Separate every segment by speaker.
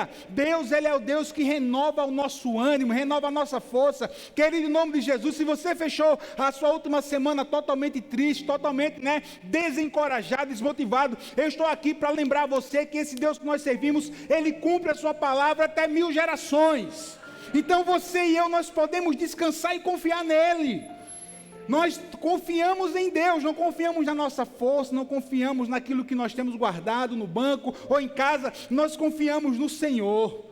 Speaker 1: aleluia. Deus, Ele é o Deus que renova o nosso ânimo, renova a nossa força. Querido, em nome de Jesus, se você fechou a sua última semana totalmente triste, totalmente, desencorajado, desmotivado, eu estou aqui para lembrar você que esse Deus que nós servimos, Ele cumpre a sua palavra até 1000 gerações. Então você e eu, nós podemos descansar e confiar nele. Nós confiamos em Deus, não confiamos na nossa força, não confiamos naquilo que nós temos guardado no banco ou em casa, nós confiamos no Senhor.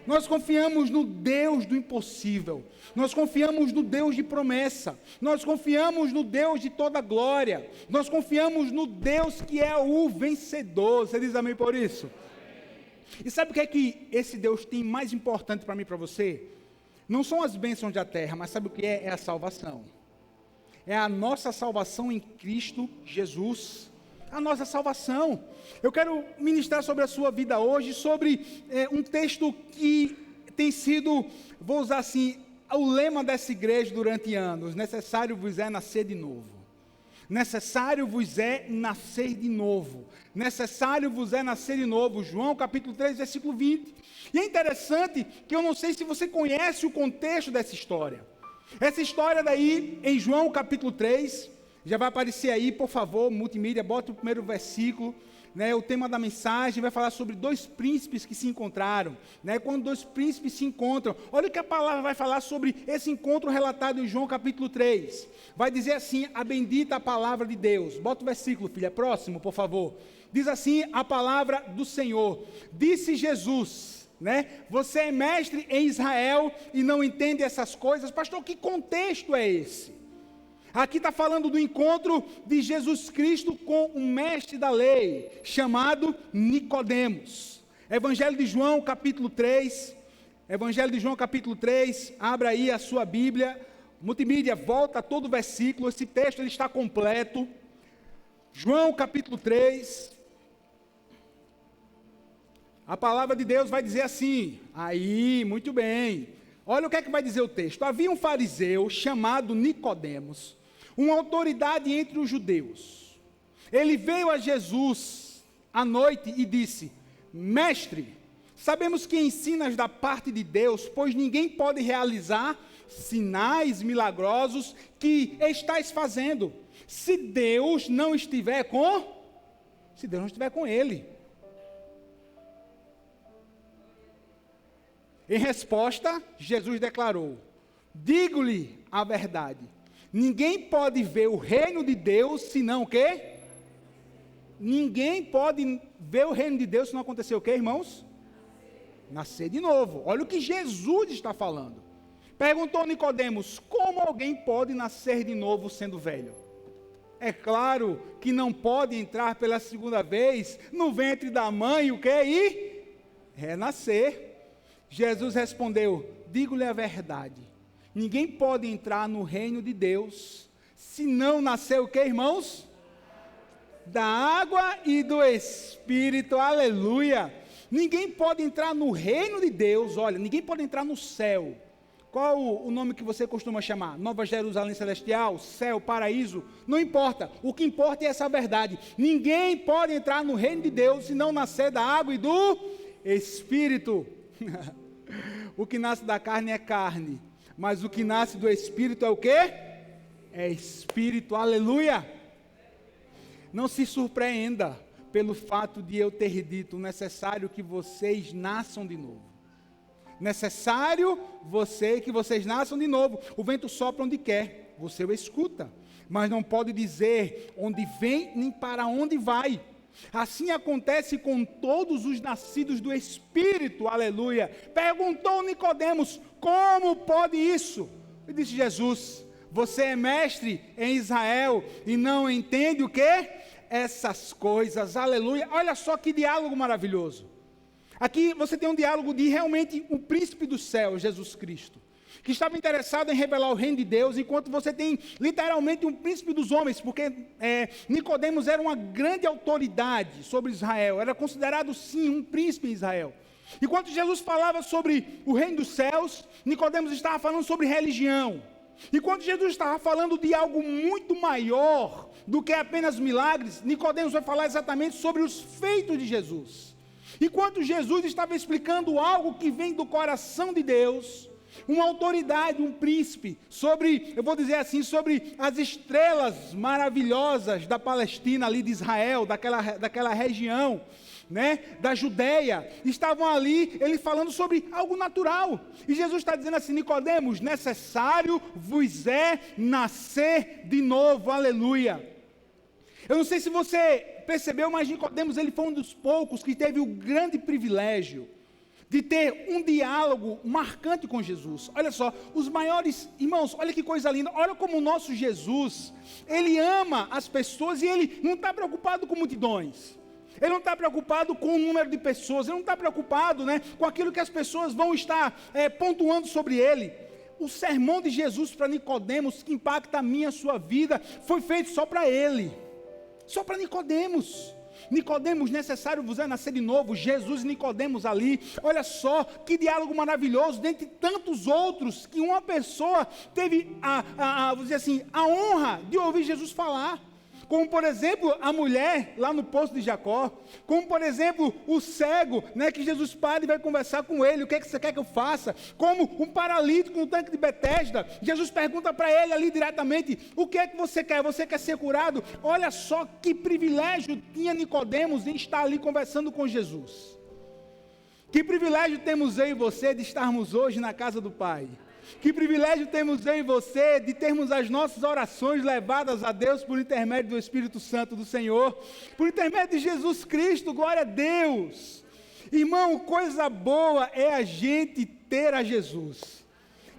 Speaker 1: Nós confiamos no Deus do impossível, nós confiamos no Deus de promessa, nós confiamos no Deus de toda glória, nós confiamos no Deus que é o vencedor. Você diz amém por isso? E sabe o que é que esse Deus tem mais importante para mim e para você? Não são as bênçãos da terra, mas sabe o que é? É a salvação. É a nossa salvação em Cristo Jesus, a nossa salvação. Eu quero ministrar sobre a sua vida hoje, sobre um texto que tem sido, vou usar assim, o lema dessa igreja durante anos: necessário vos é nascer de novo. Necessário vos é nascer de novo. Necessário vos é nascer de novo. João capítulo 3, versículo 20. E é interessante que eu não sei se você conhece o contexto dessa história. Essa história daí, em João capítulo 3, já vai aparecer aí, por favor, multimídia, bota o primeiro versículo, o tema da mensagem vai falar sobre dois príncipes que se encontraram, quando dois príncipes se encontram, olha o que a palavra vai falar sobre esse encontro relatado em João capítulo 3, vai dizer assim: a bendita palavra de Deus, bota o versículo, filha, próximo, por favor, diz assim a palavra do Senhor: disse Jesus, você é mestre em Israel e não entende essas coisas. Pastor, que contexto é esse? Aqui está falando do encontro de Jesus Cristo com um mestre da lei, chamado Nicodemos. Evangelho de João, capítulo 3. Evangelho de João, capítulo 3. Abra aí a sua Bíblia. Multimídia, volta todo o versículo. Esse texto ele está completo. João, capítulo 3. A palavra de Deus vai dizer assim, aí, muito bem, olha o que é que vai dizer o texto: havia um fariseu chamado Nicodemos, uma autoridade entre os judeus. Ele veio a Jesus à noite e disse: mestre, sabemos que ensinas da parte de Deus, pois ninguém pode realizar sinais milagrosos que estás fazendo, se Deus não estiver com ele. Em resposta, Jesus declarou: digo-lhe a verdade, ninguém pode ver o reino de Deus senão o quê? Ninguém pode ver o reino de Deus se não acontecer o quê, irmãos? Nascer de novo. Olha o que Jesus está falando. Perguntou Nicodemos: como alguém pode nascer de novo sendo velho? É claro que não pode entrar pela segunda vez no ventre da mãe, o quê? E renascer. Jesus respondeu: digo-lhe a verdade, ninguém pode entrar no reino de Deus, se não nascer o que, irmãos? Da água e do Espírito, aleluia. Ninguém pode entrar no reino de Deus, olha, ninguém pode entrar no céu. Qual o nome que você costuma chamar? Nova Jerusalém Celestial, céu, paraíso, não importa, o que importa é essa verdade. Ninguém pode entrar no reino de Deus, se não nascer da água e do Espírito. O que nasce da carne é carne, mas o que nasce do Espírito é o quê? É Espírito, aleluia. Não se surpreenda pelo fato de eu ter dito: necessário que vocês nasçam de novo. Necessário que vocês nasçam de novo. O vento sopra onde quer, você o escuta, mas não pode dizer onde vem nem para onde vai. Assim acontece com todos os nascidos do Espírito, aleluia. Perguntou Nicodemos: como pode isso? E disse Jesus: você é mestre em Israel e não entende o quê? Essas coisas, aleluia. Olha só que diálogo maravilhoso. Aqui você tem um diálogo de realmente o príncipe do céu, Jesus Cristo, que estava interessado em revelar o reino de Deus, enquanto você tem literalmente um príncipe dos homens, porque Nicodemos era uma grande autoridade sobre Israel, era considerado sim um príncipe em Israel. Enquanto Jesus falava sobre o reino dos céus, Nicodemos estava falando sobre religião. Enquanto Jesus estava falando de algo muito maior do que apenas milagres, Nicodemos vai falar exatamente sobre os feitos de Jesus. Enquanto Jesus estava explicando algo que vem do coração de Deus, uma autoridade, um príncipe, sobre, eu vou dizer assim, sobre as estrelas maravilhosas da Palestina, ali de Israel, daquela região, né, da Judeia, estavam ali, ele falando sobre algo natural, e Jesus está dizendo assim: Nicodemos, necessário vos é nascer de novo, aleluia. Eu não sei se você percebeu, mas Nicodemos, ele foi um dos poucos que teve o grande privilégio de ter um diálogo marcante com Jesus. Olha só, os maiores, irmãos, olha que coisa linda, olha como o nosso Jesus, ele ama as pessoas e ele não está preocupado com multidões, ele não está preocupado com o número de pessoas, ele não está preocupado, né, com aquilo que as pessoas vão estar pontuando sobre ele. O sermão de Jesus para Nicodemos, que impacta a minha, a sua vida, foi feito só para ele, só para Nicodemos. Nicodemos, necessário vos é nascer de novo. Jesus e Nicodemos ali, olha só, que diálogo maravilhoso, dentre tantos outros, que uma pessoa teve vamos dizer assim, a honra de ouvir Jesus falar. Como por exemplo, a mulher lá no poço de Jacó, como por exemplo, o cego, né, que Jesus para e vai conversar com ele: o que é que você quer que eu faça? Como um paralítico no tanque de Betesda, Jesus pergunta para ele ali diretamente: o que é que você quer? Você quer ser curado? Olha só que privilégio tinha Nicodemos em estar ali conversando com Jesus. Que privilégio temos eu e você de estarmos hoje na casa do Pai. Que privilégio temos eu e você de termos as nossas orações levadas a Deus por intermédio do Espírito Santo do Senhor, por intermédio de Jesus Cristo, glória a Deus. Irmão, coisa boa é a gente ter a Jesus.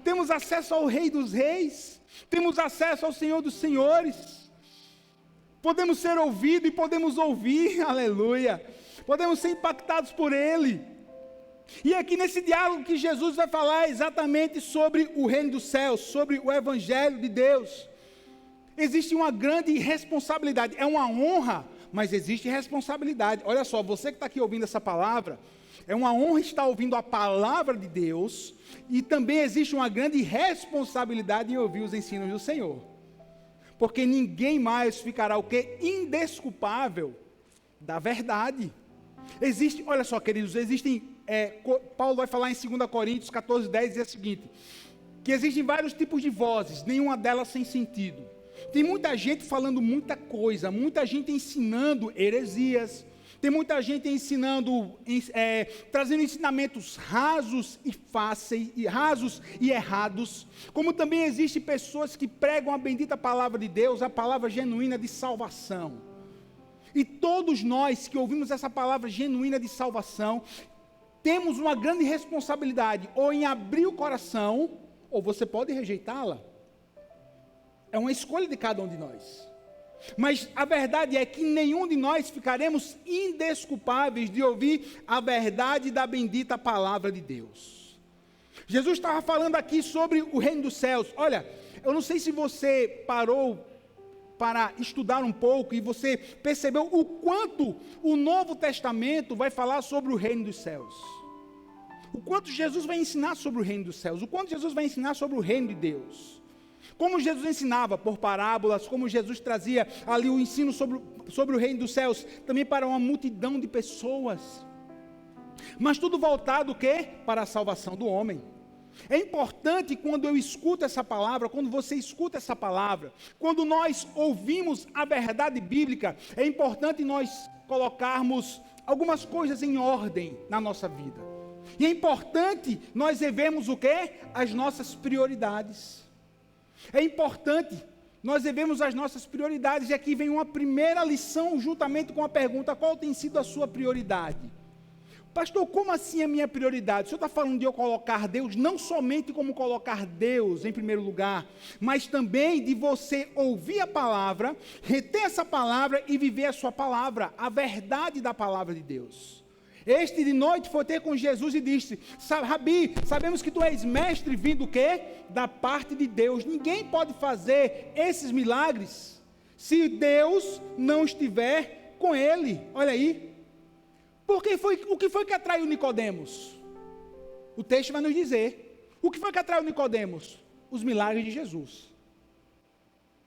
Speaker 1: Temos acesso ao Rei dos Reis, temos acesso ao Senhor dos Senhores, podemos ser ouvidos e podemos ouvir, aleluia, podemos ser impactados por Ele. E aqui nesse diálogo que Jesus vai falar exatamente sobre o reino dos céus, sobre o evangelho de Deus, existe uma grande responsabilidade. É uma honra, mas existe responsabilidade. Olha só, você que está aqui ouvindo essa palavra, é uma honra estar ouvindo a palavra de Deus, e também existe uma grande responsabilidade em ouvir os ensinos do Senhor, porque ninguém mais ficará o quê? Indesculpável da verdade. Existe, olha só, queridos, Paulo vai falar em 2 Coríntios 14, 10, diz o seguinte: que existem vários tipos de vozes, nenhuma delas sem sentido. Tem muita gente falando muita coisa, muita gente ensinando heresias, tem muita gente ensinando, trazendo ensinamentos rasos e fáceis, rasos e errados, como também existem pessoas que pregam a bendita palavra de Deus, a palavra genuína de salvação. E todos nós que ouvimos essa palavra genuína de salvação, temos uma grande responsabilidade, ou em abrir o coração, ou você pode rejeitá-la. É uma escolha de cada um de nós. Mas a verdade é que nenhum de nós ficaremos indesculpáveis de ouvir a verdade da bendita palavra de Deus. Jesus estava falando aqui sobre o reino dos céus. Olha, eu não sei se você parou para estudar um pouco e você percebeu o quanto o Novo Testamento vai falar sobre o reino dos céus. O quanto Jesus vai ensinar sobre o reino dos céus, o quanto Jesus vai ensinar sobre o reino de Deus. Como Jesus ensinava por parábolas, como Jesus trazia ali o ensino sobre o reino dos céus, também para uma multidão de pessoas. Mas tudo voltado o quê? Para a salvação do homem. É importante quando eu escuto essa palavra, quando você escuta essa palavra, quando nós ouvimos a verdade bíblica, é importante nós colocarmos algumas coisas em ordem na nossa vida. E é importante nós revermos o quê? As nossas prioridades. É importante nós devemos as nossas prioridades, e aqui vem uma primeira lição juntamente com a pergunta: qual tem sido a sua prioridade? Pastor, como assim a minha prioridade? O senhor está falando de eu colocar Deus, não somente como colocar Deus em primeiro lugar, mas também de você ouvir a palavra, reter essa palavra e viver a sua palavra, a verdade da palavra de Deus. Este de noite foi ter com Jesus e disse: Rabi, sabemos que tu és mestre vindo o quê? Da parte de Deus. Ninguém pode fazer esses milagres se Deus não estiver com ele. Olha aí. Porque o que foi que atraiu Nicodemos? O texto vai nos dizer. O que foi que atraiu Nicodemos? Os milagres de Jesus.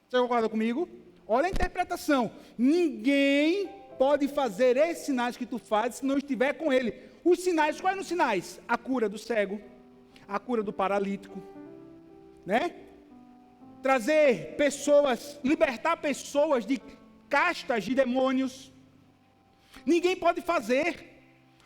Speaker 1: Você concorda comigo? Olha a interpretação. Ninguém pode fazer esses sinais que tu fazes se não estiver com ele. Os sinais, quais são os sinais? A cura do cego, a cura do paralítico, né? Trazer pessoas, libertar pessoas de castas de demônios. Ninguém pode fazer.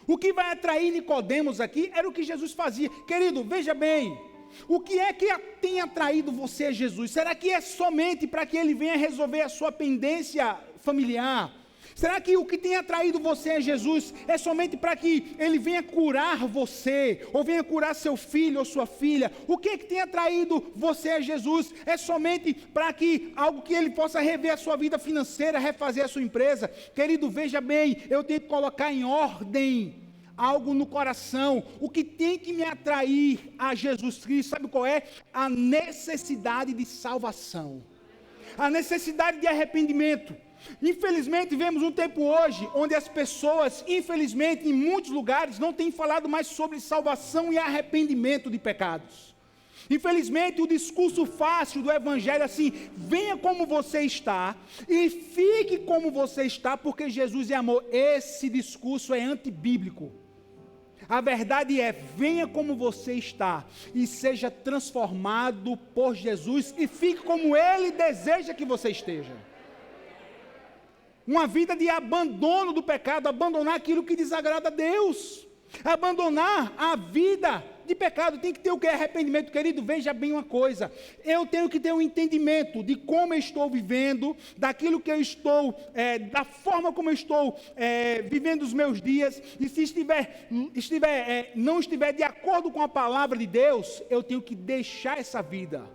Speaker 1: O que vai atrair Nicodemos aqui era o que Jesus fazia. Querido, veja bem, o que é que tem atraído você a Jesus? Será que é somente para que ele venha resolver a sua pendência familiar? Será que o que tem atraído você a Jesus é somente para que ele venha curar você, ou venha curar seu filho ou sua filha? O que é que tem atraído você a Jesus? É somente para que algo que ele possa rever a sua vida financeira, refazer a sua empresa? Querido, veja bem, eu tenho que colocar em ordem algo no coração. O que tem que me atrair a Jesus Cristo, sabe qual é? A necessidade de salvação, a necessidade de arrependimento. Infelizmente, vemos um tempo hoje onde as pessoas, infelizmente, em muitos lugares, não têm falado mais sobre salvação e arrependimento de pecados. Infelizmente, o discurso fácil do evangelho é assim: venha como você está e fique como você está, porque Jesus é amor. Esse discurso é antibíblico. A verdade é: venha como você está e seja transformado por Jesus e fique como Ele deseja que você esteja. Uma vida de abandono do pecado, abandonar aquilo que desagrada a Deus, abandonar a vida de pecado. Tem que ter o que? Arrependimento. Querido, veja bem uma coisa: eu tenho que ter um entendimento de como eu estou vivendo, daquilo que eu estou, da forma como eu estou vivendo os meus dias, e se não estiver de acordo com a palavra de Deus, eu tenho que deixar essa vida.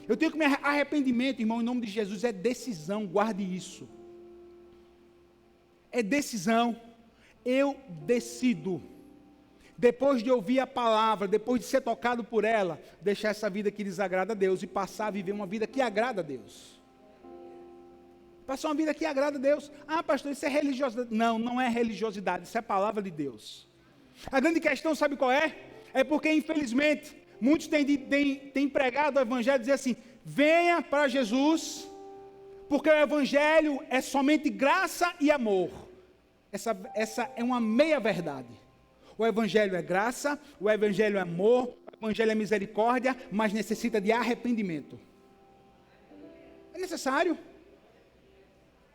Speaker 1: Eu tenho que me arrependimento, irmão, em nome de Jesus, é decisão, guarde isso. É decisão. Eu decido, depois de ouvir a palavra, depois de ser tocado por ela, deixar essa vida que desagrada a Deus e passar a viver uma vida que agrada a Deus. Passar uma vida que agrada a Deus. Ah, pastor, isso é religiosidade. Não, não é religiosidade, isso é a palavra de Deus. A grande questão, sabe qual é? É porque, infelizmente, muitos têm pregado o evangelho, dizer assim: venha para Jesus, porque o evangelho é somente graça e amor. Essa é uma meia verdade. O evangelho é graça, o evangelho é amor, o evangelho é misericórdia, mas necessita de arrependimento. É necessário.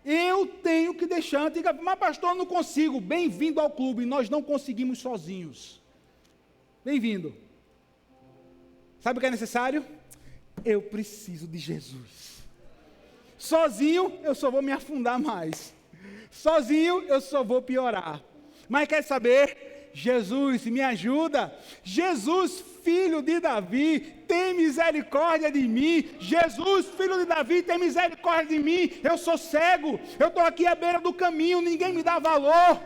Speaker 1: Eu tenho que deixar, mas pastor, eu não consigo. Bem-vindo ao clube, nós não conseguimos sozinhos. Bem-vindo. Sabe o que é necessário? Eu preciso de Jesus. Sozinho eu só vou me afundar mais. Sozinho eu só vou piorar. Mas quer saber? Jesus, me ajuda. Jesus, filho de Davi, tem misericórdia de mim. Jesus, filho de Davi, tem misericórdia de mim. Eu sou cego, eu estou aqui à beira do caminho, ninguém me dá valor,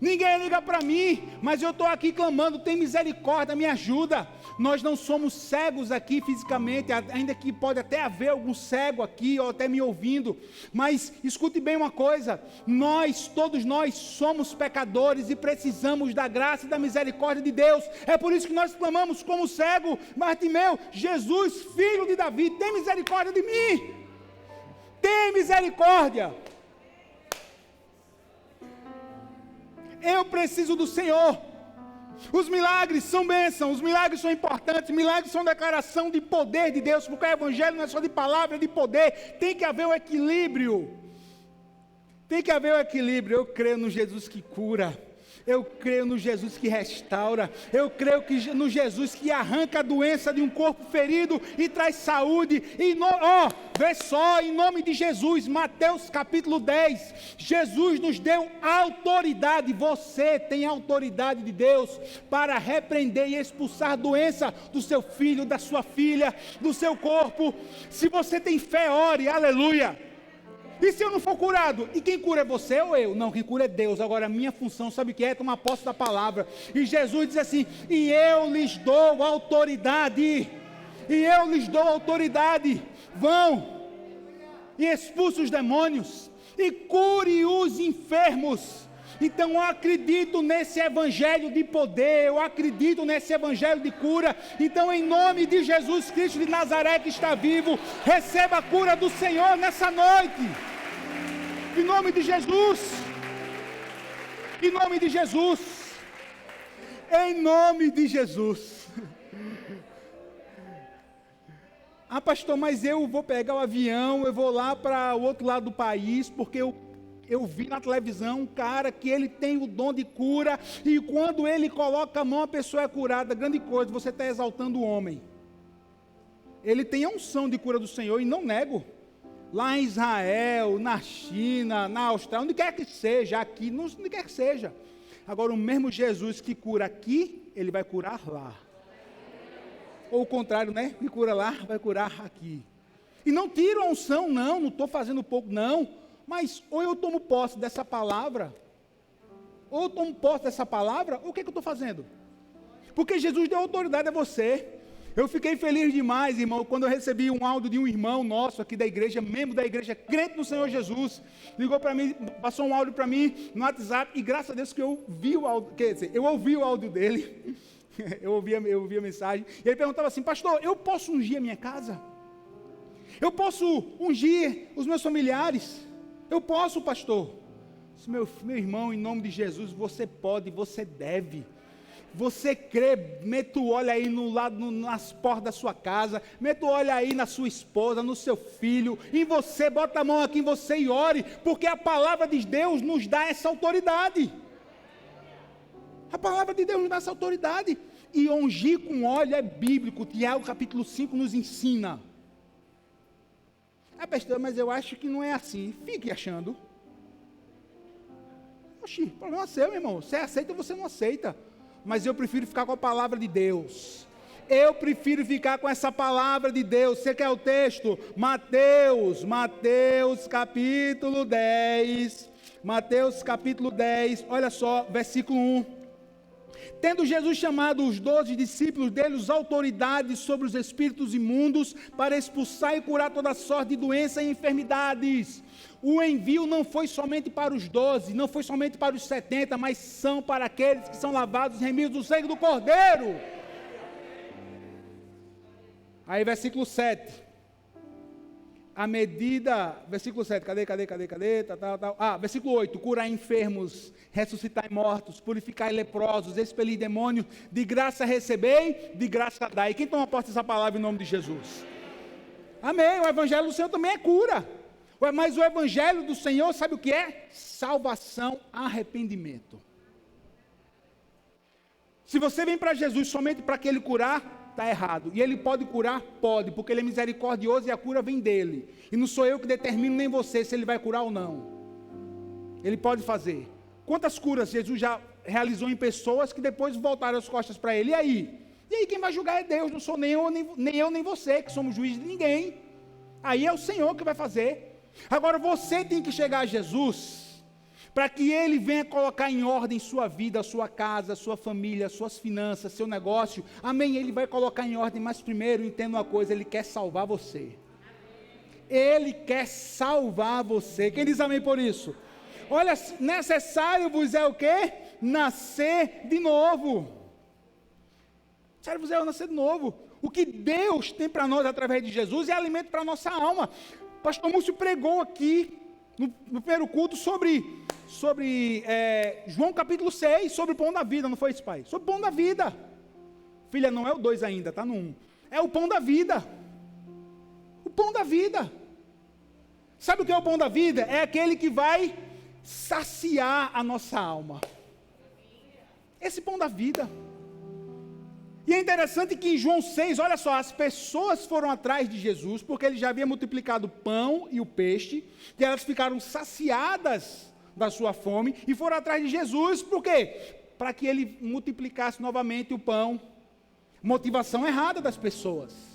Speaker 1: ninguém liga para mim, mas eu estou aqui clamando: tem misericórdia, me ajuda. Nós não somos cegos aqui fisicamente, ainda que pode até haver algum cego aqui, ou até me ouvindo, mas escute bem uma coisa: todos nós somos pecadores e precisamos da graça e da misericórdia de Deus. É por isso que nós clamamos como cego: Bartimeu, Jesus, filho de Davi, tem misericórdia de mim, tem misericórdia. Eu preciso do Senhor. Os milagres são bênçãos, os milagres são importantes, milagres são declaração de poder de Deus, porque o evangelho não é só de palavra, é de poder. Tem que haver um equilíbrio. Tem que haver um equilíbrio. Eu creio no Jesus que cura, eu creio no Jesus que restaura, eu creio no Jesus que arranca a doença de um corpo ferido e traz saúde. Vê só, em nome de Jesus, Mateus capítulo 10, Jesus nos deu autoridade. Você tem autoridade de Deus para repreender e expulsar a doença do seu filho, da sua filha, do seu corpo. Se você tem fé, ore, aleluia. E se eu não for curado? E quem cura é você ou eu? Não, quem cura é Deus. Agora a minha função, sabe o que é? Tomar posse da palavra. E Jesus diz assim: e eu lhes dou autoridade. E eu lhes dou autoridade. Vão e expulsem os demônios e cure os enfermos. Então eu acredito nesse evangelho de poder, eu acredito nesse evangelho de cura. Então, em nome de Jesus Cristo de Nazaré que está vivo, receba a cura do Senhor nessa noite, em nome de Jesus. Em nome de Jesus. Em nome de Jesus. Ah, pastor, mas eu vou pegar o avião, eu vou lá para o outro lado do país, porque eu vi na televisão um cara que ele tem o dom de cura, e quando ele coloca a mão, a pessoa é curada. Grande coisa, você está exaltando o homem. Ele tem a unção de cura do Senhor, e não nego. Lá em Israel, na China, na Austrália, onde quer que seja, aqui, onde quer que seja. Agora, o mesmo Jesus que cura aqui, ele vai curar lá. Ou o contrário, né? Que cura lá, vai curar aqui. E não tiro a unção, não estou fazendo pouco, não. Mas ou eu tomo posse dessa palavra, ou eu tomo posse dessa palavra, ou o que eu estou fazendo? Porque Jesus deu autoridade a você. Eu fiquei feliz demais, irmão, quando eu recebi um áudio de um irmão nosso aqui da igreja, membro da igreja, crente no Senhor Jesus, ligou para mim, passou um áudio para mim no WhatsApp, e graças a Deus que eu vi o áudio, quer dizer, eu ouvi o áudio dele, eu ouvi a mensagem, e ele perguntava assim: pastor, eu posso ungir a minha casa? Eu posso ungir os meus familiares? Eu posso, pastor? Meu irmão, em nome de Jesus, você pode, você deve. Você crê, meta o olho aí no lado, nas portas da sua casa, meta o olho aí na sua esposa, no seu filho, em você, bota a mão aqui em você e ore, porque a palavra de Deus nos dá essa autoridade. A palavra de Deus nos dá essa autoridade. E ungir com óleo é bíblico. Tiago capítulo 5 nos ensina. Ah, pastor, mas eu acho que não é assim. Fique achando. Oxi, problema é seu, meu irmão. Você aceita ou você não aceita? Mas eu prefiro ficar com a palavra de Deus. Eu prefiro ficar com essa palavra de Deus. Você quer o texto? Mateus capítulo 10. Mateus capítulo 10, olha só, versículo 1. Tendo Jesus chamado os 12 discípulos dele, os autoridades sobre os espíritos imundos, para expulsar e curar toda sorte de doenças e enfermidades. O envio não foi somente para os 12, não foi somente para os 70, mas são para aqueles que são lavados e remidos do sangue do Cordeiro. Aí versículo 7. A medida, versículo 7, cadê? Versículo 8, curar enfermos, ressuscitar mortos, purificar leprosos, expelir demônios, de graça recebei, de graça dai. Quem toma posse dessa palavra em nome de Jesus? Amém, o evangelho do Senhor também é cura. Mas o evangelho do Senhor, sabe o que é? Salvação, arrependimento. Se você vem para Jesus somente para que Ele curar, está errado. E Ele pode curar? Pode, porque Ele é misericordioso e a cura vem dEle. E não sou eu que determino nem você se Ele vai curar ou não. Ele pode fazer. Quantas curas Jesus já realizou em pessoas que depois voltaram as costas para Ele? E aí? E aí quem vai julgar é Deus, não sou nem eu nem você, que somos juízes de ninguém. Aí é o Senhor que vai fazer. Agora você tem que chegar a Jesus, para que Ele venha colocar em ordem sua vida, sua casa, sua família, suas finanças, seu negócio. Amém? Ele vai colocar em ordem, mas primeiro, entenda uma coisa, Ele quer salvar você. Ele quer salvar você. Quem diz amém por isso? Olha, necessário vos é o quê? Nascer de novo. Necessário vos é nascer de novo. O que Deus tem para nós através de Jesus é alimento para a nossa alma. O pastor Múcio pregou aqui, no primeiro culto, sobre João capítulo 6, sobre o pão da vida, não foi isso, pai? Sobre o pão da vida. Filha, não é o 2 ainda, está no 1. É o pão da vida. O pão da vida. Sabe o que é o pão da vida? É aquele que vai saciar a nossa alma. Esse pão da vida. E é interessante que em João 6, olha só, as pessoas foram atrás de Jesus, porque ele já havia multiplicado o pão e o peixe, e elas ficaram saciadas da sua fome, e foram atrás de Jesus, por quê? Para que ele multiplicasse novamente o pão. Motivação errada das pessoas.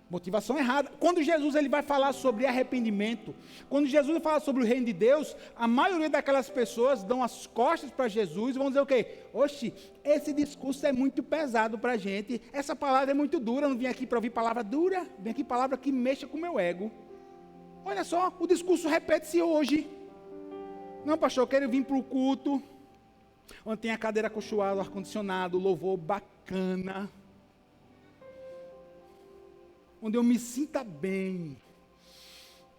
Speaker 1: Motivação errada. Quando Jesus ele vai falar sobre arrependimento, quando Jesus vai falar sobre o reino de Deus, a maioria daquelas pessoas dão as costas para Jesus e vão dizer o quê? Oxe, esse discurso é muito pesado para a gente, essa palavra é muito dura, eu não vim aqui para ouvir palavra dura, vim aqui palavra que mexa com o meu ego. Olha só, o discurso repete-se hoje. Não, pastor, eu quero vir para o culto, onde tem a cadeira acolchoada, o ar-condicionado, o louvor bacana, onde eu me sinta bem,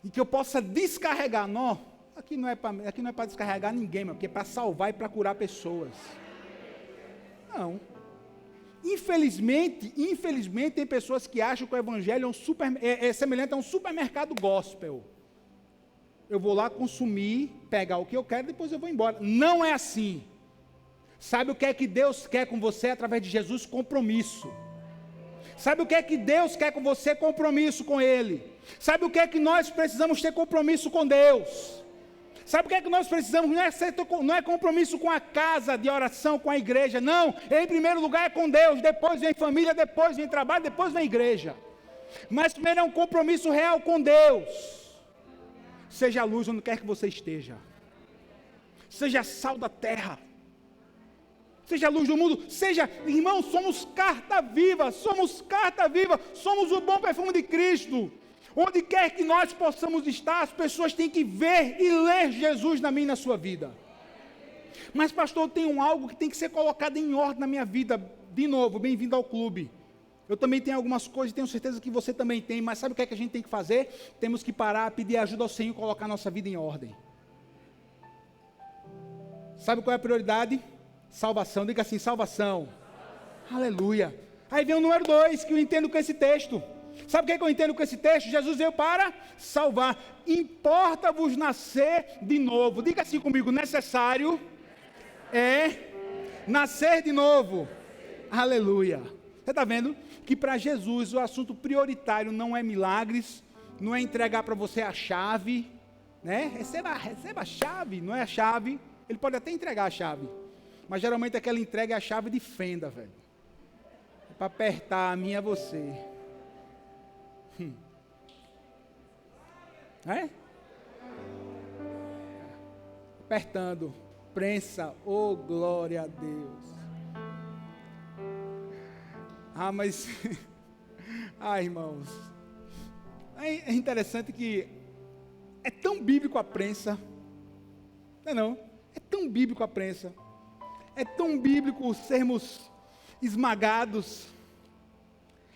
Speaker 1: e que eu possa descarregar. Não, Aqui não é para descarregar ninguém, porque é para salvar e para curar pessoas. Não. Infelizmente, tem pessoas que acham que o evangelho é semelhante a um supermercado gospel. Eu vou lá consumir, pegar o que eu quero, depois eu vou embora. Não é assim. Sabe o que é que Deus quer com você através de Jesus? Compromisso. Sabe o que é que Deus quer com você? Compromisso com Ele. Sabe o que é que nós precisamos ter compromisso com Deus? Sabe o que é que nós precisamos? Não é compromisso com a casa de oração, com a igreja, não. Em primeiro lugar é com Deus, depois vem família, depois vem trabalho, depois vem igreja. Mas primeiro é um compromisso real com Deus. Seja a luz onde quer que você esteja. Seja sal da terra. Seja a luz do mundo. Seja, irmão, somos carta viva, somos o bom perfume de Cristo. Onde quer que nós possamos estar, as pessoas têm que ver e ler Jesus na minha e na sua vida. Mas pastor, eu tenho algo que tem que ser colocado em ordem na minha vida. De novo, bem-vindo ao clube. Eu também tenho algumas coisas, tenho certeza que você também tem, mas sabe o que é que a gente tem que fazer? Temos que parar, pedir ajuda ao Senhor e colocar a nossa vida em ordem. Sabe qual é a prioridade? Salvação, diga assim, salvação. Aleluia. Aí vem o número 2, que eu entendo com esse texto. Sabe o que eu entendo com esse texto? Jesus veio para salvar. Importa-vos nascer de novo. Diga assim comigo, necessário é nascer de novo. Aleluia. Você está vendo que para Jesus o assunto prioritário não é milagres, não é entregar para você a chave, né? Receba a chave, não é a chave. Ele pode até entregar a chave, mas geralmente aquela entrega é a chave de fenda, velho. É para apertar a minha e a você. É? Apertando, prensa, oh glória a Deus. Mas, irmãos, é interessante que é tão bíblico a prensa, não? É tão bíblico a prensa, é tão bíblico sermos esmagados.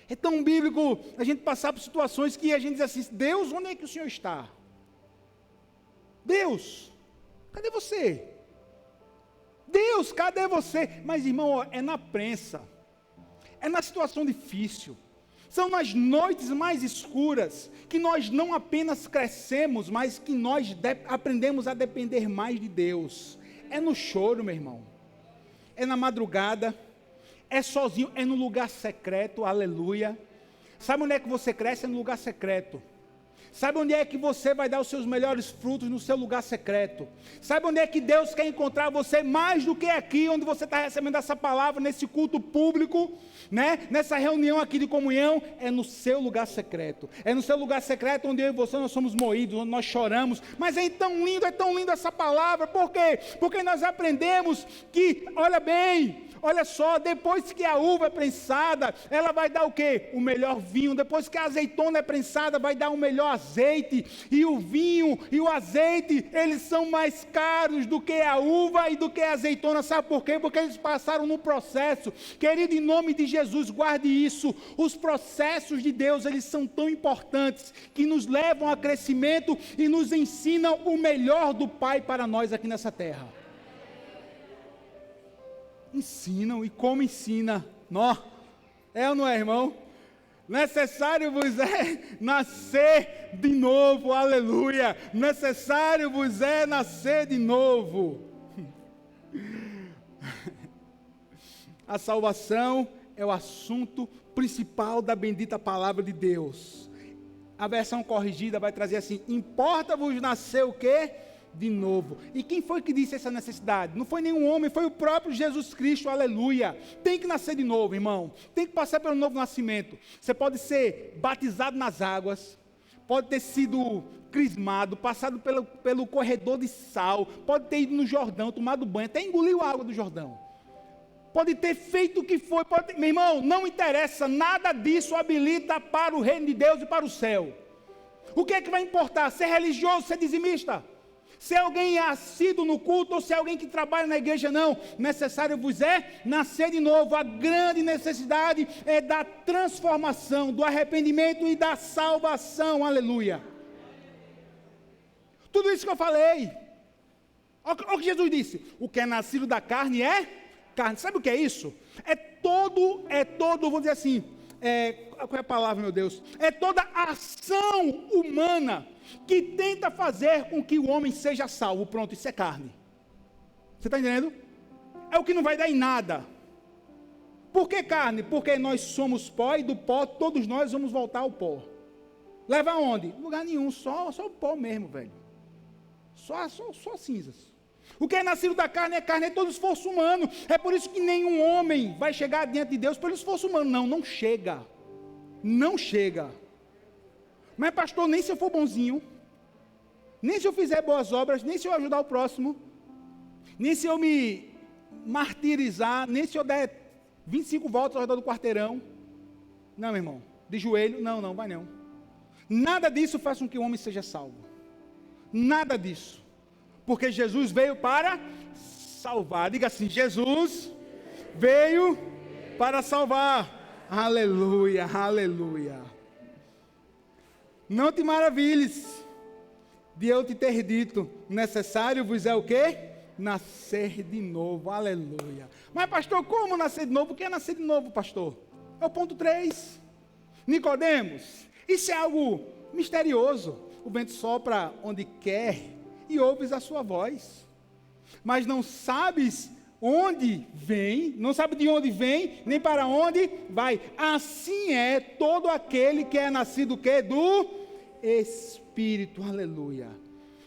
Speaker 1: É tão bíblico a gente passar por situações que a gente diz assim, Deus, onde é que o Senhor está? Deus, cadê você? Deus, cadê você? Mas irmão, é na prensa, é na situação difícil, são nas noites mais escuras, que nós não apenas crescemos, mas que nós aprendemos a depender mais de Deus. É no choro, meu irmão, é na madrugada, é sozinho, é no lugar secreto, aleluia. Sabe onde é que você cresce? É no lugar secreto. Sabe onde é que você vai dar os seus melhores frutos? No seu lugar secreto. Sabe onde é que Deus quer encontrar você? Mais do que aqui, onde você está recebendo essa palavra, nesse culto público, né? Nessa reunião aqui de comunhão, é no seu lugar secreto. É no seu lugar secreto onde eu e você nós somos moídos, onde nós choramos. Mas é tão lindo essa palavra. Por quê? Porque nós aprendemos que, olha bem, olha só, depois que a uva é prensada, ela vai dar o quê? O melhor vinho. Depois que a azeitona é prensada, vai dar o melhor azeite. E o vinho e o azeite, eles são mais caros do que a uva e do que a azeitona. Sabe por quê? Porque eles passaram no processo. Querido, em nome de Jesus, guarde isso. Os processos de Deus, eles são tão importantes, que nos levam a crescimento e nos ensinam o melhor do Pai para nós aqui nessa terra. Ensinam, e como ensina? É ou não é, irmão? Necessário vos é nascer de novo, aleluia. Necessário vos é nascer de novo. A salvação é o assunto principal da bendita palavra de Deus. A versão corrigida vai trazer assim: importa-vos nascer o quê? De novo. E quem foi que disse essa necessidade? Não foi nenhum homem, foi o próprio Jesus Cristo, aleluia. Tem que nascer de novo, irmão. Tem que passar pelo novo nascimento. Você pode ser batizado nas águas, pode ter sido crismado, passado pelo corredor de sal, pode ter ido no Jordão, tomado banho, até engoliu a água do Jordão. Pode ter feito o que foi, meu irmão, não interessa, nada disso habilita para o reino de Deus e para o céu. O que é que vai importar? Ser religioso, ser dizimista? Se alguém é assíduo no culto, ou se é alguém que trabalha na igreja, não. Necessário vos é nascer de novo. A grande necessidade é da transformação, do arrependimento e da salvação, aleluia. Tudo isso que eu falei. Olha o que Jesus disse. O que é nascido da carne é carne. Sabe o que é isso? É todo, vou dizer assim, qual é a palavra, meu Deus? É toda ação humana que tenta fazer com que o homem seja salvo. Pronto, isso é carne. Você está entendendo? É o que não vai dar em nada. Por que carne? Porque nós somos pó e do pó todos nós vamos voltar ao pó. Leva aonde? Lugar nenhum, só o pó mesmo, velho. Só cinzas. O que é nascido da carne é todo esforço humano. É por isso que nenhum homem vai chegar diante de Deus pelo esforço humano. Não chega. Não chega. Mas pastor, nem se eu for bonzinho, nem se eu fizer boas obras, nem se eu ajudar o próximo, nem se eu me martirizar, nem se eu der 25 voltas ao redor do quarteirão. Não, meu irmão. De joelho, não, vai não. Nada disso faz com que o homem seja salvo. Nada disso. Porque Jesus veio para salvar. Diga assim, Jesus veio para salvar. Aleluia, aleluia. Não te maravilhes de eu te ter dito, necessário vos é o quê? Nascer de novo, aleluia. Mas pastor, como nascer de novo? O que é nascer de novo, pastor? É o ponto 3. Nicodemos, isso é algo misterioso. O vento sopra onde quer e ouves a sua voz, mas não sabes onde vem, não sabe de onde vem, nem para onde vai. Assim é todo aquele que é nascido o quê? Do Espírito, aleluia.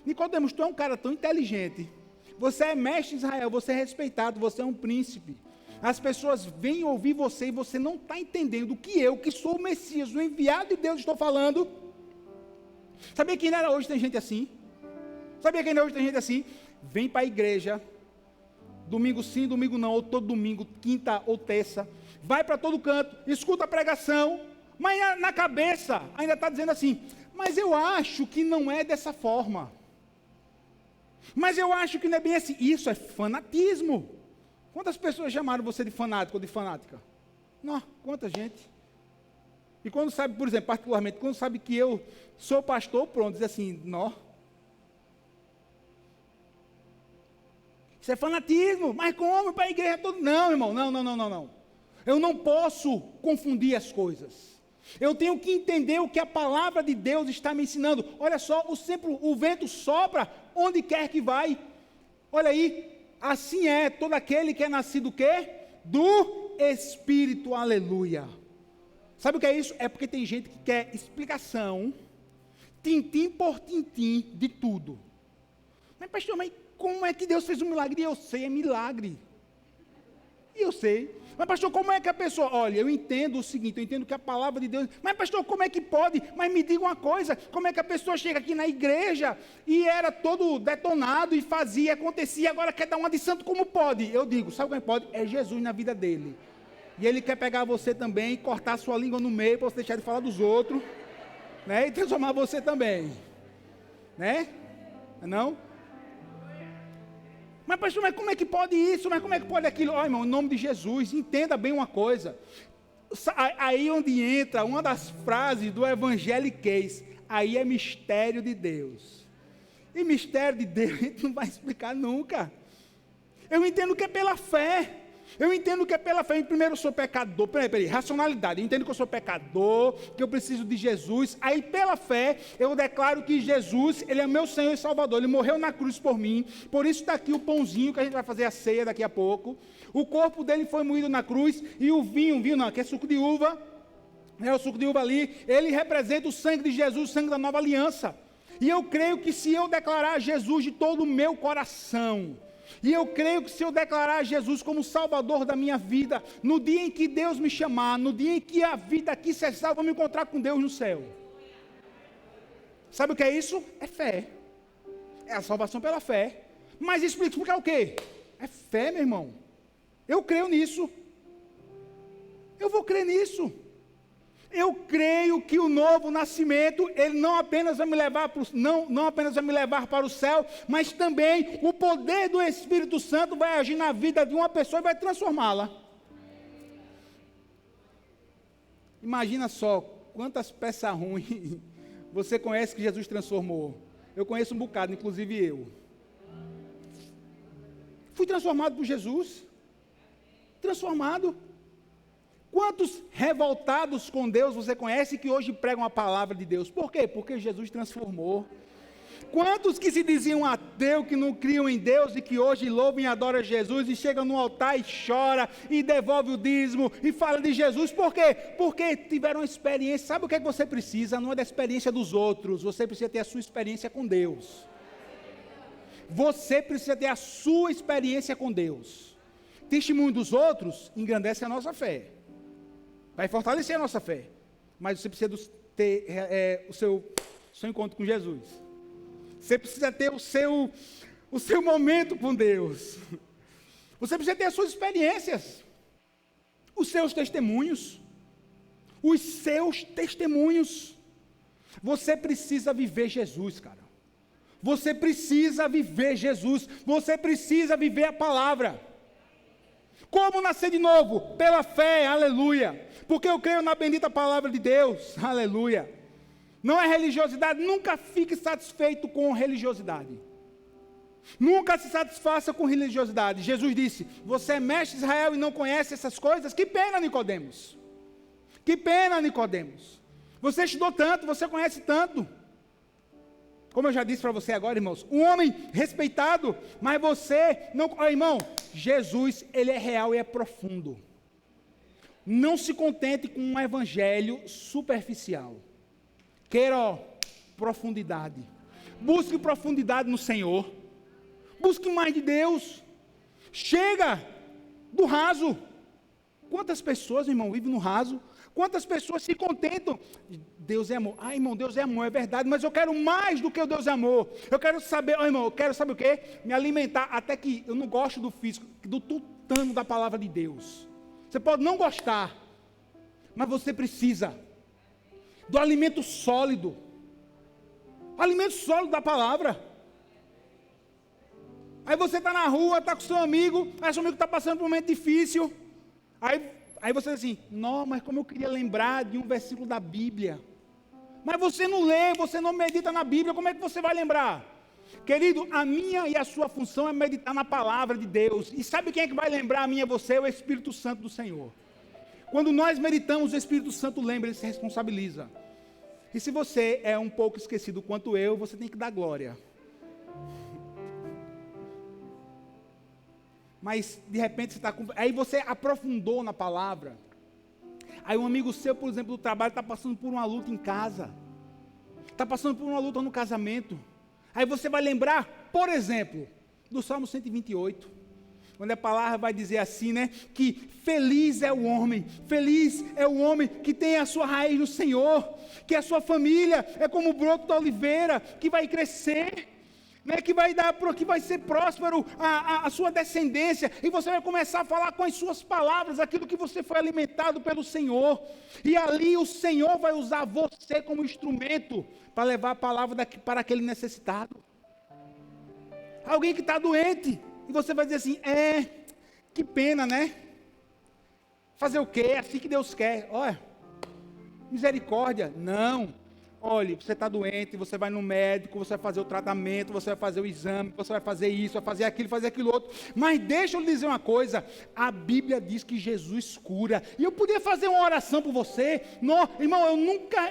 Speaker 1: Nicodemos, tu é um cara tão inteligente, você é mestre de Israel, você é respeitado, você é um príncipe. As pessoas vêm ouvir você e você não está entendendo o que eu, que sou o Messias, o enviado de Deus, estou falando. Sabia que ainda hoje tem gente assim? Sabia que ainda hoje tem gente assim? Vem para a igreja, domingo sim, domingo não, ou todo domingo, quinta ou terça, vai para todo canto, escuta a pregação, mas na cabeça ainda está dizendo assim, mas eu acho que não é dessa forma. Mas eu acho que não é bem assim. Isso é fanatismo. Quantas pessoas chamaram você de fanático ou de fanática? Não, quanta gente. E quando sabe, por exemplo, particularmente, quando sabe que eu sou pastor, pronto, diz assim, não. Isso é fanatismo, mas como para a igreja toda? Não, irmão, não. Eu não posso confundir as coisas. Eu tenho que entender o que a palavra de Deus está me ensinando. Olha só, o vento sopra onde quer que vai. Olha aí, assim é todo aquele que é nascido o quê? Do Espírito, aleluia. Sabe o que é isso? É porque tem gente que quer explicação, tintim por tintim, de tudo. Mas pastor, como é que Deus fez um milagre? Eu sei, é milagre. E eu sei. Mas pastor, como é que a pessoa... Olha, eu entendo o seguinte, eu entendo que a palavra de Deus... Mas pastor, como é que pode? Mas me diga uma coisa, como é que a pessoa chega aqui na igreja e era todo detonado e fazia, acontecia, agora quer dar uma de santo, como pode? Eu digo, sabe como pode? É Jesus na vida dele. E ele quer pegar você também, cortar sua língua no meio, para você deixar de falar dos outros, né? E transformar você também. Né? Não? Mas pastor, mas como é que pode isso? Mas como é que pode aquilo? Ó, irmão, em nome de Jesus, entenda bem uma coisa. Aí onde entra uma das frases do evangeliquez, aí é mistério de Deus. E mistério de Deus a gente não vai explicar nunca. Eu entendo que é pela fé. Eu entendo que é pela fé. Primeiro eu sou pecador. Peraí, racionalidade. Eu entendo que eu sou pecador, que eu preciso de Jesus. Aí pela fé eu declaro que Jesus, Ele é meu Senhor e Salvador. Ele morreu na cruz por mim. Por isso está aqui o pãozinho que a gente vai fazer a ceia daqui a pouco. O corpo dele foi moído na cruz. E o vinho não, que é suco de uva. É o suco de uva ali. Ele representa o sangue de Jesus, o sangue da nova aliança. E eu creio que se eu declarar Jesus de todo o meu coração... E eu creio que se eu declarar Jesus como Salvador da minha vida, no dia em que Deus me chamar, no dia em que a vida aqui cessar, eu vou me encontrar com Deus no céu. Sabe o que é isso? É fé. É a salvação pela fé. Mas explicar o quê? É fé, meu irmão. Eu creio nisso. Eu vou crer nisso. Eu creio que o novo nascimento, ele não apenas vai me levar para o céu, mas também o poder do Espírito Santo vai agir na vida de uma pessoa e vai transformá-la. Imagina só, quantas peças ruins você conhece que Jesus transformou. Eu conheço um bocado, inclusive eu. Fui transformado por Jesus. Transformado. Quantos revoltados com Deus você conhece que hoje pregam a palavra de Deus? Por quê? Porque Jesus transformou. Quantos que se diziam ateu, que não criam em Deus e que hoje louvam e adoram Jesus e chegam no altar e chora e devolve o dízimo e fala de Jesus? Por quê? Porque tiveram uma experiência. Sabe o que é que você precisa? Não é da experiência dos outros, você precisa ter a sua experiência com Deus. Você precisa ter a sua experiência com Deus. Testemunho dos outros engrandece a nossa fé. Vai fortalecer a nossa fé. Mas você precisa ter o seu encontro com Jesus. Você precisa ter o seu momento com Deus. Você precisa ter as suas experiências. Os seus testemunhos. Os seus testemunhos. Você precisa viver Jesus, cara. Você precisa viver Jesus. Você precisa viver a palavra. Como nascer de novo? Pela fé, aleluia. Porque eu creio na bendita palavra de Deus, aleluia. Não é religiosidade, nunca fique satisfeito com religiosidade. Nunca se satisfaça com religiosidade. Jesus disse, você é mestre de Israel e não conhece essas coisas? Que pena, Nicodemos. Que pena, Nicodemos. Você estudou tanto, você conhece tanto. Como eu já disse para você agora, irmãos, um homem respeitado, mas você não... Olha, irmão, Jesus, ele é real e é profundo. Não se contente com um evangelho superficial. Queira profundidade. Busque profundidade no Senhor. Busque mais de Deus. Chega do raso. Quantas pessoas, irmão, vivem no raso? Quantas pessoas se contentam? Deus é amor. Ah, irmão, Deus é amor, é verdade, mas eu quero mais do que o Deus é amor. Eu quero saber, irmão, eu quero saber o quê? Me alimentar, até que eu não gosto do físico, do tutano da palavra de Deus. Você pode não gostar, mas você precisa do alimento sólido. Alimento sólido da palavra. Aí você está na rua, está com seu amigo, aí seu amigo está passando por um momento difícil. Aí você diz assim, não, mas como eu queria lembrar de um versículo da Bíblia. Mas você não lê, você não medita na Bíblia, como é que você vai lembrar? Querido, a minha e a sua função é meditar na palavra de Deus. E sabe quem é que vai lembrar a mim e a você? É o Espírito Santo do Senhor. Quando nós meditamos, o Espírito Santo lembra, ele se responsabiliza. E se você é um pouco esquecido quanto eu, você tem que dar glória. Mas, de repente, você está com... Aí você aprofundou na palavra. Aí um amigo seu, por exemplo, do trabalho, está passando por uma luta em casa. Está passando por uma luta no casamento. Aí você vai lembrar, por exemplo, do Salmo 128. Onde a palavra vai dizer assim, né? Que feliz é o homem que tem a sua raiz no Senhor. Que a sua família é como o broto da oliveira, que vai crescer. Né, que vai ser próspero a sua descendência, e você vai começar a falar com as suas palavras, aquilo que você foi alimentado pelo Senhor, e ali o Senhor vai usar você como instrumento, para levar a palavra para aquele necessitado, alguém que está doente, e você vai dizer assim, que pena, né, fazer o quê, é assim que Deus quer, olha, misericórdia, não. Olha, você está doente, você vai no médico, você vai fazer o tratamento, você vai fazer o exame, você vai fazer isso, vai fazer aquilo outro. Mas deixa eu lhe dizer uma coisa, a Bíblia diz que Jesus cura. E eu podia fazer uma oração por você. Não, irmão, eu nunca,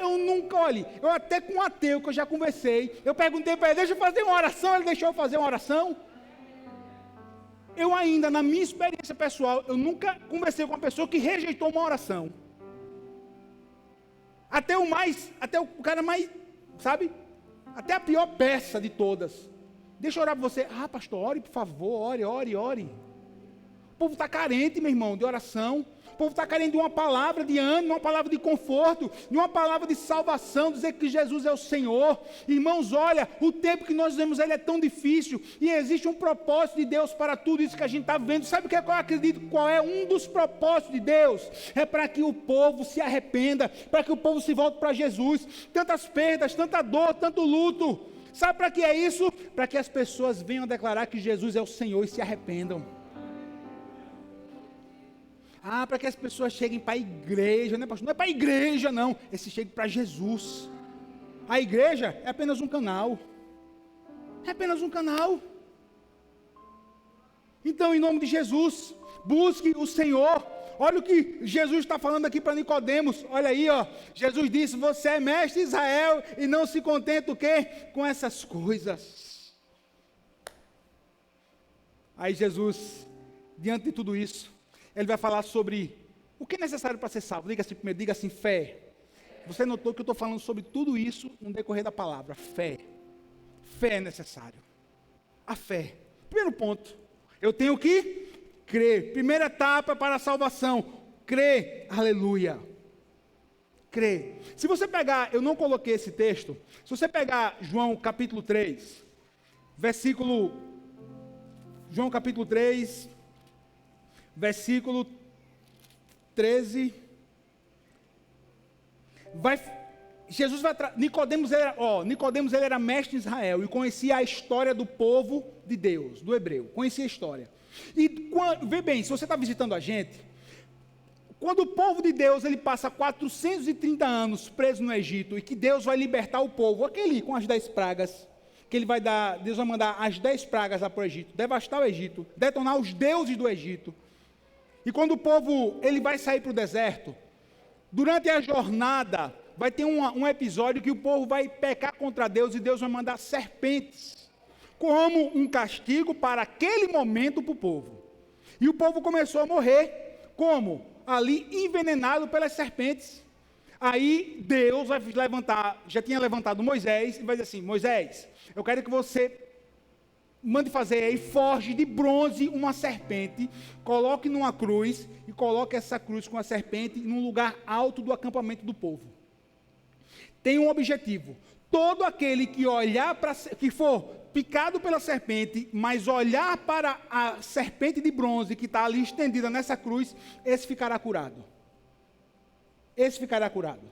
Speaker 1: olhe, eu até com um ateu que eu já conversei, eu perguntei para ele, deixa eu fazer uma oração, ele deixou eu fazer uma oração. Eu ainda, na minha experiência pessoal, eu nunca conversei com uma pessoa que rejeitou uma oração. Até o cara mais, sabe? Até a pior peça de todas. Deixa eu orar por você. Ah, pastor, ore por favor, ore. O povo está carente, meu irmão, de oração. O povo está carente de uma palavra de ânimo, de uma palavra de conforto, de uma palavra de salvação, dizer que Jesus é o Senhor. Irmãos, olha, o tempo que nós vivemos, ele é tão difícil, e existe um propósito de Deus para tudo isso que a gente está vivendo. Sabe o que é que eu acredito? Qual é um dos propósitos de Deus? É para que o povo se arrependa, para que o povo se volte para Jesus. Tantas perdas, tanta dor, tanto luto. Sabe para que é isso? Para que as pessoas venham declarar que Jesus é o Senhor e se arrependam. Para que as pessoas cheguem para a igreja, né, pastor? Não é para a igreja, não. Esse chegue para Jesus. A igreja é apenas um canal. É apenas um canal. Então, em nome de Jesus, busque o Senhor. Olha o que Jesus está falando aqui para Nicodemos. Olha aí, ó. Jesus disse: você é mestre de Israel e não se contenta o quê? Com essas coisas. Aí Jesus, diante de tudo isso, ele vai falar sobre o que é necessário para ser salvo. Diga assim primeiro, diga assim, fé. Você notou que eu estou falando sobre tudo isso no decorrer da palavra, fé. Fé é necessário. A fé. Primeiro ponto, eu tenho que crer. Primeira etapa para a salvação, crer. Aleluia. Crer. Se você pegar, eu não coloquei esse texto, se você pegar João capítulo 3, João capítulo 3, versículo 13, Nicodemos ele era mestre em Israel e conhecia a história do povo de Deus, do hebreu, conhecia a história. E vê bem, se você está visitando a gente, quando o povo de Deus ele passa 430 anos preso no Egito e que Deus vai libertar o povo, aquele com as 10 pragas, que ele vai dar, Deus vai mandar as 10 pragas lá para o Egito, devastar o Egito, detonar os deuses do Egito. E quando o povo ele vai sair para o deserto, durante a jornada vai ter um episódio que o povo vai pecar contra Deus e Deus vai mandar serpentes, como um castigo para aquele momento para o povo. E o povo começou a morrer, como? Ali envenenado pelas serpentes. Aí Deus vai levantar, já tinha levantado Moisés, e vai dizer assim: Moisés, eu quero que você mande fazer aí, forge de bronze uma serpente, coloque numa cruz, e coloque essa cruz com a serpente num lugar alto do acampamento do povo. Tem um objetivo: todo aquele que olhar para, que for picado pela serpente, mas olhar para a serpente de bronze que está ali estendida nessa cruz, esse ficará curado. Esse ficará curado.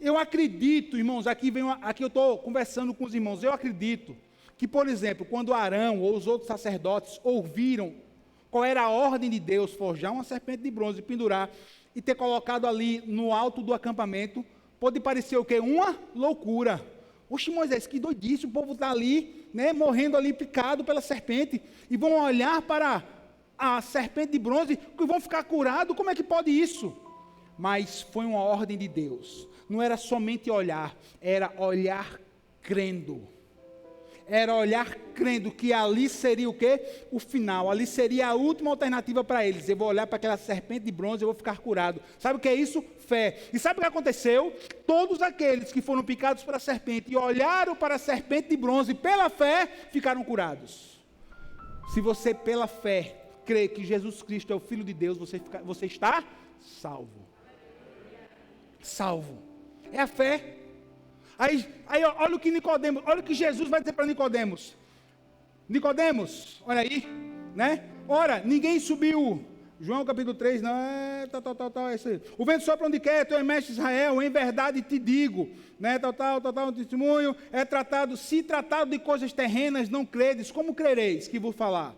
Speaker 1: Eu acredito, irmãos, aqui eu estou conversando com os irmãos, eu acredito que, por exemplo, quando Arão ou os outros sacerdotes ouviram qual era a ordem de Deus, forjar uma serpente de bronze, pendurar e ter colocado ali no alto do acampamento, pode parecer o quê? Uma loucura. Oxe, Moisés, que doidice, o povo está ali, né, morrendo ali picado pela serpente, e vão olhar para a serpente de bronze e vão ficar curados, como é que pode isso? Mas foi uma ordem de Deus, não era somente olhar, era olhar crendo. Era olhar crendo que ali seria o quê? O final, ali seria a última alternativa para eles. Eu vou olhar para aquela serpente de bronze e vou ficar curado. Sabe o que é isso? Fé. E sabe o que aconteceu? Todos aqueles que foram picados pela serpente e olharam para a serpente de bronze pela fé, ficaram curados. Se você pela fé crê que Jesus Cristo é o Filho de Deus, você está salvo. Salvo. É a fé. Aí olha o que Nicodemos, olha o que Jesus vai dizer para Nicodemos. Nicodemos, olha aí, né? Ora, ninguém subiu. João capítulo 3, não é é isso aí. O vento sopra onde quer, tu és mestre de Israel, em verdade te digo, né? Um testemunho é tratado, se tratado de coisas terrenas, não credes, como crereis que vos falar?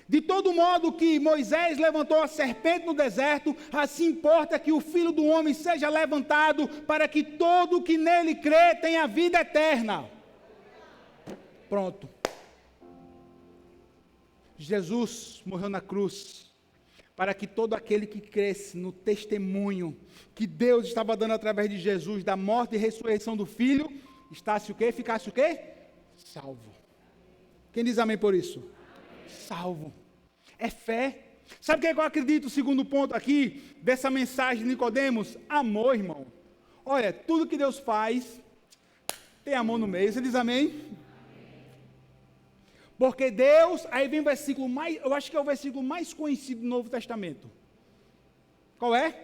Speaker 1: De todo modo que Moisés levantou a serpente no deserto, assim importa que o Filho do Homem seja levantado, para que todo que nele crê tenha vida eterna. Pronto. Jesus morreu na cruz, para que todo aquele que cresce no testemunho que Deus estava dando através de Jesus, da morte e ressurreição do Filho, ficasse o quê? Salvo. Quem diz amém por isso? Salvo. É fé. Sabe o que eu acredito, o segundo ponto aqui, dessa mensagem de Nicodemos? Amor, irmão. Olha, tudo que Deus faz, tem amor no meio. Você diz amém? Porque Deus, aí vem o versículo mais, eu acho que é o versículo mais conhecido do Novo Testamento. Qual é?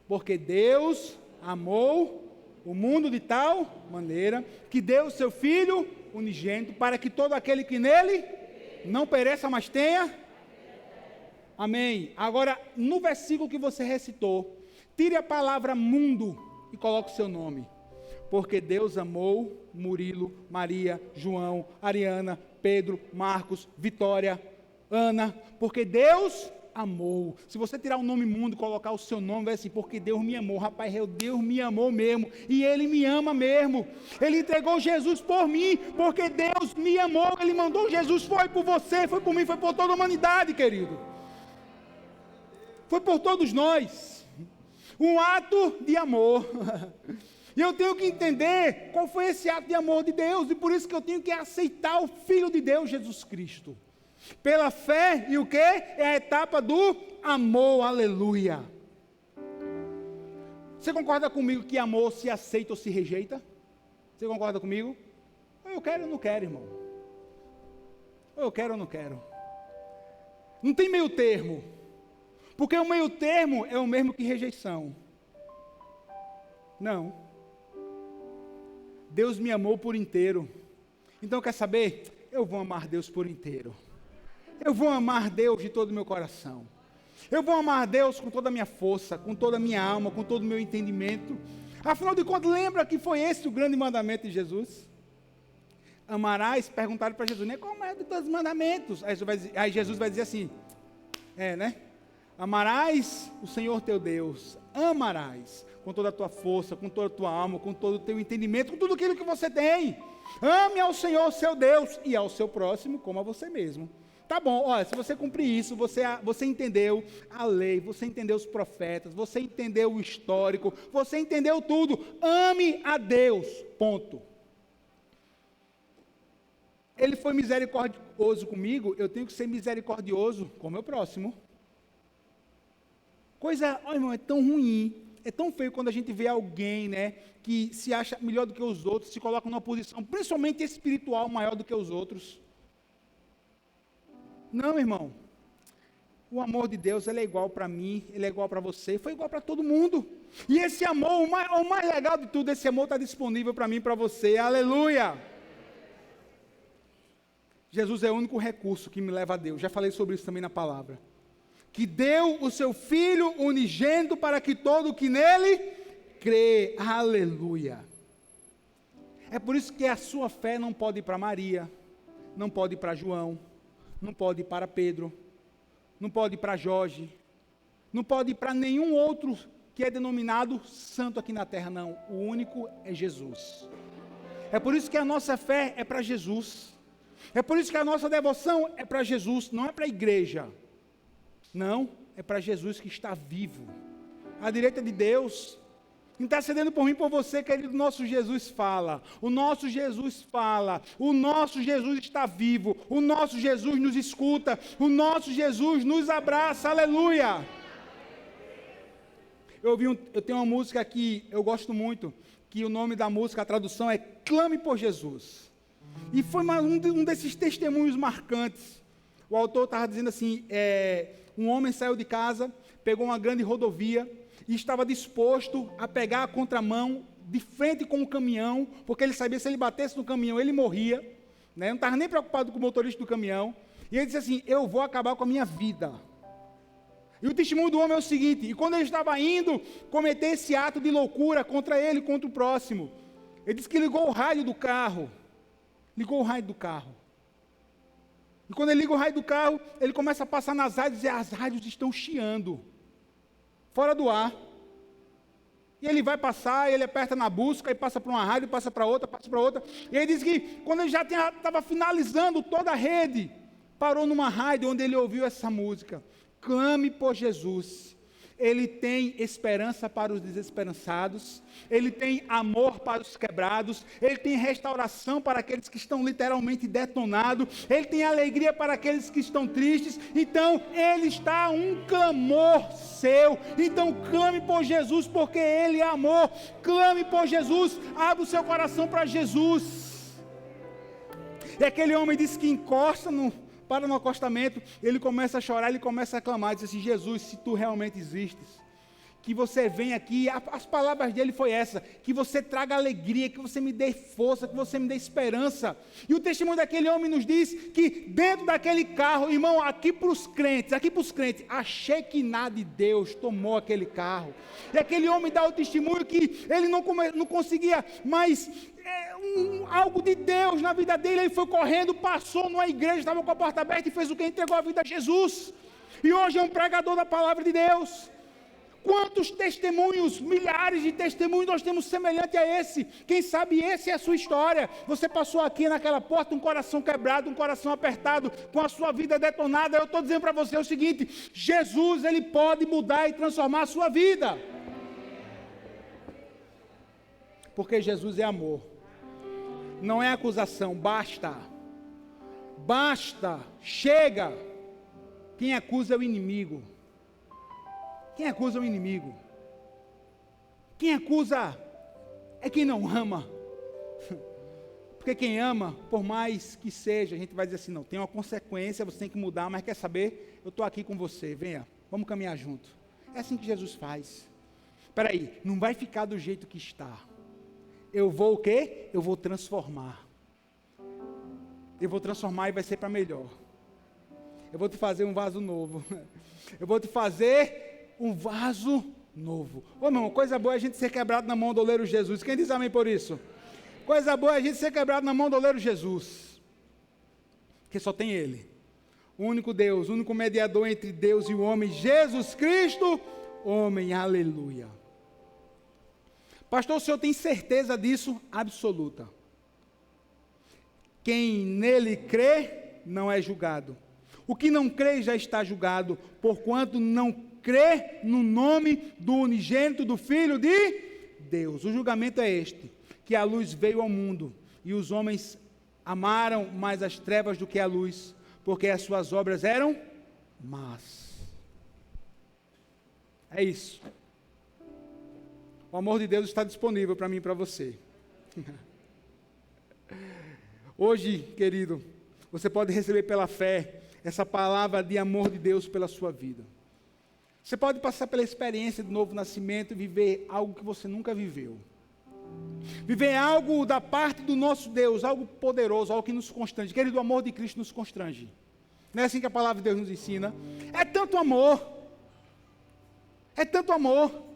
Speaker 1: Porque Deus amou o mundo de tal maneira, que deu o seu Filho unigênito, para que todo aquele que nele não pereça, mas tenha. Amém. Agora, no versículo que você recitou, tire a palavra mundo e coloque o seu nome. Porque Deus amou Murilo, Maria, João, Ariana, Pedro, Marcos, Vitória, Ana. Porque Deus amou. Se você tirar o nome mundo e colocar o seu nome, vai assim, porque Deus me amou. Rapaz, Deus me amou mesmo. E Ele me ama mesmo. Ele entregou Jesus por mim, porque Deus me amou. Ele mandou Jesus, foi por você, foi por mim, foi por toda a humanidade, querido. Foi por todos nós. Um ato de amor. E eu tenho que entender qual foi esse ato de amor de Deus. E por isso que eu tenho que aceitar o Filho de Deus, Jesus Cristo. Pela fé, e o que? É a etapa do amor, aleluia. Você concorda comigo que amor se aceita ou se rejeita? Você concorda comigo? Ou eu quero ou não quero, irmão? Ou eu quero ou não quero? Não tem meio termo. Porque o meio termo é o mesmo que rejeição. Não. Deus me amou por inteiro. Então quer saber? Eu vou amar Deus por inteiro. Eu vou amar Deus de todo o meu coração. Eu vou amar Deus com toda a minha força, com toda a minha alma, com todo o meu entendimento. Afinal de contas, lembra que foi esse o grande mandamento de Jesus? Amarás, perguntaram para Jesus, né? Qual é o maior de todos os mandamentos? Aí Jesus vai dizer assim, né? Amarás o Senhor teu Deus, amarás com toda a tua força, com toda a tua alma, com todo o teu entendimento, com tudo aquilo que você tem. Ame ao Senhor seu Deus e ao seu próximo como a você mesmo. Tá bom, olha, se você cumprir isso, você entendeu a lei, você entendeu os profetas, você entendeu o histórico, você entendeu tudo. Ame a Deus, ponto. Ele foi misericordioso comigo, eu tenho que ser misericordioso com o meu próximo. Olha, irmão, é tão ruim, é tão feio quando a gente vê alguém, né, que se acha melhor do que os outros, se coloca numa posição, principalmente espiritual, maior do que os outros. Não, irmão, o amor de Deus, ele é igual para mim, ele é igual para você, foi igual para todo mundo. E esse amor, o mais legal de tudo, esse amor está disponível para mim e para você, aleluia. Jesus é o único recurso que me leva a Deus, já falei sobre isso também na palavra. Que deu o seu Filho unigênito para que todo que nele crê, aleluia. É por isso que a sua fé não pode ir para Maria, não pode ir para João, não pode ir para Pedro, não pode ir para Jorge, não pode ir para nenhum outro que é denominado santo aqui na terra, não. O único é Jesus. É por isso que a nossa fé é para Jesus. É por isso que a nossa devoção é para Jesus, não é para a igreja. Não, é para Jesus que está vivo, à direita de Deus, intercedendo por mim e por você, querido. Nosso Jesus fala, o nosso Jesus fala, o nosso Jesus está vivo, o nosso Jesus nos escuta, o nosso Jesus nos abraça, aleluia. Eu tenho uma música que eu gosto muito, que o nome da música, a tradução é Clame por Jesus, e foi um desses testemunhos marcantes. O autor estava dizendo assim, um homem saiu de casa, pegou uma grande rodovia e estava disposto a pegar a contramão de frente com o caminhão, porque ele sabia que se ele batesse no caminhão, ele morria, né? Não estava nem preocupado com o motorista do caminhão. E ele disse assim, eu vou acabar com a minha vida. E o testemunho do homem é o seguinte, e quando ele estava indo cometer esse ato de loucura contra ele, contra o próximo, ele disse que ligou o rádio do carro. E quando ele liga o rádio do carro, ele começa a passar nas rádios e as rádios estão chiando, fora do ar. E ele vai passar, ele aperta na busca, e passa para uma rádio, passa para outra, E ele diz que quando ele já estava finalizando toda a rede, parou numa rádio onde ele ouviu essa música. Clame por Jesus. Ele tem esperança para os desesperançados, ele tem amor para os quebrados, ele tem restauração para aqueles que estão literalmente detonados, ele tem alegria para aqueles que estão tristes. Então ele está a um clamor seu. Então clame por Jesus, porque ele é amor. Clame por Jesus, abra o seu coração para Jesus. E aquele homem disse que encosta para no acostamento, ele começa a chorar, ele começa a clamar, diz assim, Jesus, se tu realmente existes, que você venha aqui, as palavras dele foi essa, que você traga alegria, que você me dê força, que você me dê esperança. E o testemunho daquele homem nos diz que dentro daquele carro, irmão, aqui para os crentes, a Shekinah de Deus tomou aquele carro. E aquele homem dá o testemunho que ele não conseguia mais algo de Deus na vida dele. Ele foi correndo, passou numa igreja, estava com a porta aberta e fez o que? Entregou a vida a Jesus. E hoje é um pregador da palavra de Deus. Quantos testemunhos, milhares de testemunhos nós temos semelhante a esse? Quem sabe essa é a sua história. Você passou aqui naquela porta, um coração quebrado, um coração apertado, com a sua vida detonada. Eu estou dizendo para você o seguinte: Jesus, Ele pode mudar e transformar a sua vida. Porque Jesus é amor. Não é acusação, basta. Basta, chega. Quem acusa é o inimigo. Quem acusa é o inimigo. Quem acusa é quem não ama. Porque quem ama, por mais que seja, a gente vai dizer assim, não, tem uma consequência, você tem que mudar, mas quer saber? Eu estou aqui com você, venha, vamos caminhar junto. É assim que Jesus faz. Espera aí, não vai ficar do jeito que está. Eu vou o quê? Eu vou transformar. Eu vou transformar e vai ser para melhor. Eu vou te fazer um vaso novo. Eu vou te fazer um vaso novo. Ô meu irmão, coisa boa é a gente ser quebrado na mão do oleiro Jesus. Quem diz amém por isso? Coisa boa é a gente ser quebrado na mão do oleiro Jesus. Porque só tem Ele. O único Deus, o único mediador entre Deus e o homem, Jesus Cristo, homem, aleluia. Pastor, o senhor tem certeza disso? Absoluta. Quem nele crê, não é julgado. O que não crê já está julgado, porquanto não crê no nome do unigênito do Filho de Deus. O julgamento é este, que a luz veio ao mundo, e os homens amaram mais as trevas do que a luz, porque as suas obras eram más. É isso. O amor de Deus está disponível para mim e para você. Hoje, querido, você pode receber pela fé essa palavra de amor de Deus pela sua vida. Você pode passar pela experiência do novo nascimento e viver algo que você nunca viveu. Viver algo da parte do nosso Deus, algo poderoso, algo que nos constrange. Querido, o amor de Cristo nos constrange. Não é assim que a palavra de Deus nos ensina? É tanto amor. É tanto amor.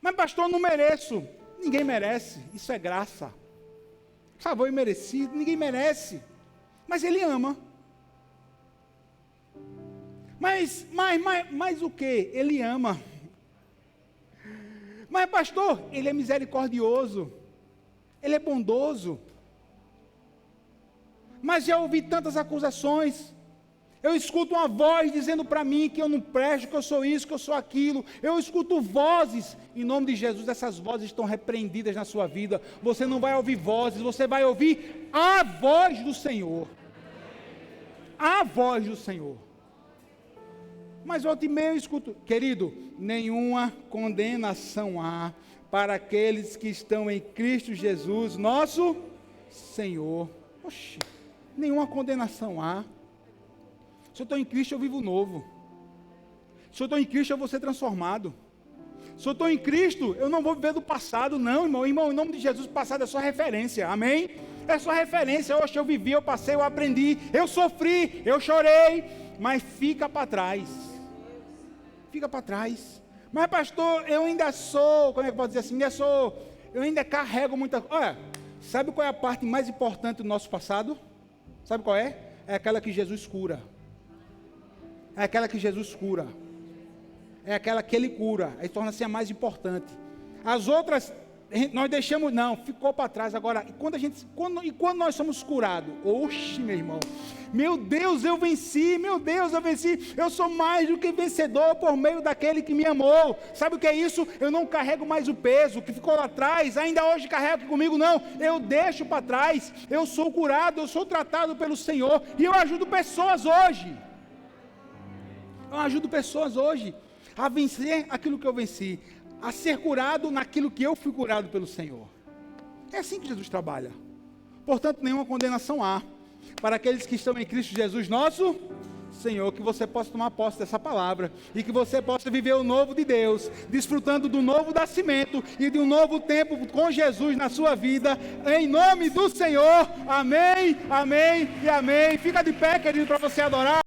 Speaker 1: Mas pastor, eu não mereço. Ninguém merece. Isso é graça. Favor imerecido, ninguém merece. Mas Ele ama. Mas o que? Ele ama. Mas pastor, Ele é misericordioso. Ele é bondoso. Mas já ouvi tantas acusações. Eu escuto uma voz dizendo para mim que eu não presto, que eu sou isso, que eu sou aquilo. Eu escuto vozes. Em nome de Jesus, essas vozes estão repreendidas na sua vida. Você não vai ouvir vozes, você vai ouvir a voz do Senhor. A voz do Senhor. Mas volta e meia eu escuto, querido, nenhuma condenação há para aqueles que estão em Cristo Jesus, nosso Senhor. Oxi, nenhuma condenação há. Se eu estou em Cristo, eu vivo novo. Se eu estou em Cristo, eu vou ser transformado. Se eu estou em Cristo, eu não vou viver do passado, não, irmão. Irmão, em nome de Jesus, o passado é só referência, amém? É só referência. Oxe, eu vivi, eu passei, eu aprendi, eu sofri, eu chorei, mas fica para trás. Fica para trás. Mas pastor, eu ainda sou, como é que eu posso dizer assim? Eu ainda carrego muita... Olha, sabe qual é a parte mais importante do nosso passado? Sabe qual é? É aquela que Jesus cura. É aquela que Jesus cura. É aquela que Ele cura. Aí torna-se a mais importante. As outras, nós deixamos, não, ficou para trás. Agora, quando nós somos curados? Oxe, meu irmão. Meu Deus, eu venci. Meu Deus, eu venci. Eu sou mais do que vencedor por meio daquele que me amou. Sabe o que é isso? Eu não carrego mais o peso que ficou lá atrás. Ainda hoje carrego comigo, não. Eu deixo para trás. Eu sou curado, eu sou tratado pelo Senhor. E eu ajudo pessoas hoje. Eu ajudo pessoas hoje a vencer aquilo que eu venci, a ser curado naquilo que eu fui curado pelo Senhor. É assim que Jesus trabalha. Portanto, nenhuma condenação há para aqueles que estão em Cristo Jesus, nosso Senhor, que você possa tomar posse dessa palavra e que você possa viver o novo de Deus, desfrutando do novo nascimento e de um novo tempo com Jesus na sua vida, em nome do Senhor. Amém, amém e amém. Fica de pé, querido, para você adorar.